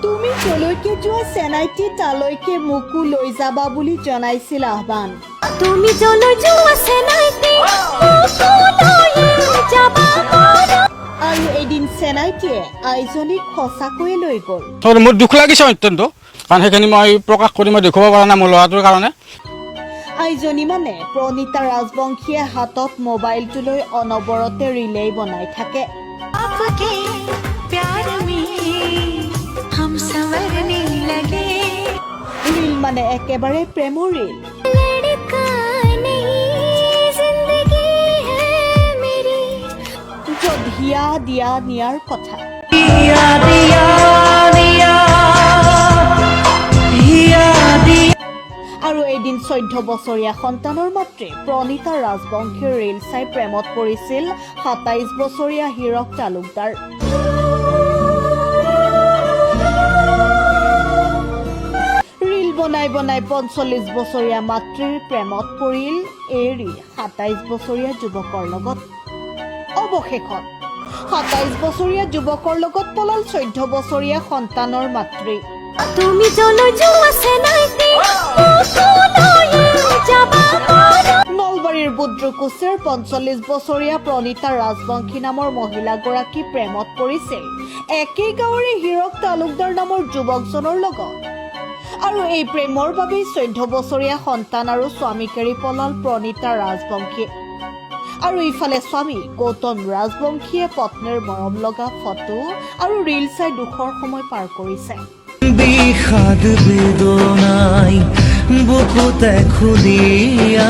তুমি যলৈকে যোৱা চেনাইটি তালৈকে মোকো লৈ যাবা বুলি জনাইছিল আহ্বান। তুমি যলৈ যোৱা চেনাইটি মোকো লৈ যাবা আৰু এদিন চেনাইটিয়ে আইজনীক সঁচাকৈয়ে লৈ গ'ল। মোৰ দুখ লাগিছে অত্যন্ত, কাৰণ সেইখিনি মই প্ৰকাশ কৰি মই দেখুৱাব পৰা নাই মোৰ ল'ৰাটোৰ কাৰণে। আইজনী মানে প্ৰণীতা ৰাজবংশীয়ে হাতত মোবাইলটো লৈ অনবৰতে ৰিলে বনাই থাকে। आपके प्यार में हम संवरने लगे ৰিল মানে একেবাৰে প্ৰেমৰ ৰিল। लड़का नहीं जिंदगी है मेरी য'ত হিয়া দিয়া নিয়াৰ কথা। दिया दिया दिया दिया दिया আৰু এদিন 14 বছৰীয়া সন্তানৰ মাতৃ প্ৰণীতা ৰাজবংশীৰ ৰিল চাই প্ৰেমত পৰিছিল 27 বছৰীয়া হীৰক তালুকদাৰ। ৰিল বনাই বনাই 45 বছৰীয়া মাতৃৰ প্ৰেমত পৰিল এৰি 27 বছৰীয়া যুৱকৰ লগত। অৱশেষত 27 বছৰীয়া যুৱকৰ লগত পলাল 14 বছৰীয়া সন্তানৰ মাতৃ। তুমি যলৈ যোৱা চেনাইটি মোকো লৈ যাবা নলবাৰীৰ বুদ্ৰুকুছিৰ 45 বছৰীয়া প্ৰণীতা ৰাজবংশী নামৰ মহিলাগৰাকী প্ৰেমত পৰিছিল একেই গাঁৱৰে হীৰক তালুকদাৰ নামৰ যুৱকজনৰ লগত। আৰু এই প্ৰেমৰ বাবেই 14 বছৰীয়া সন্তান আৰু স্বামীক এৰি পলাল প্ৰণীতা ৰাজবংশী। আৰু ইফালে স্বামী গৌতম ৰাজবংশীয়ে পত্নীৰ মৰম লগা ফটো আৰু ৰিল চাই দুখৰ সময় পাৰ কৰিছে। বিষাদ বেদনাই বুকুতে খুলিয়া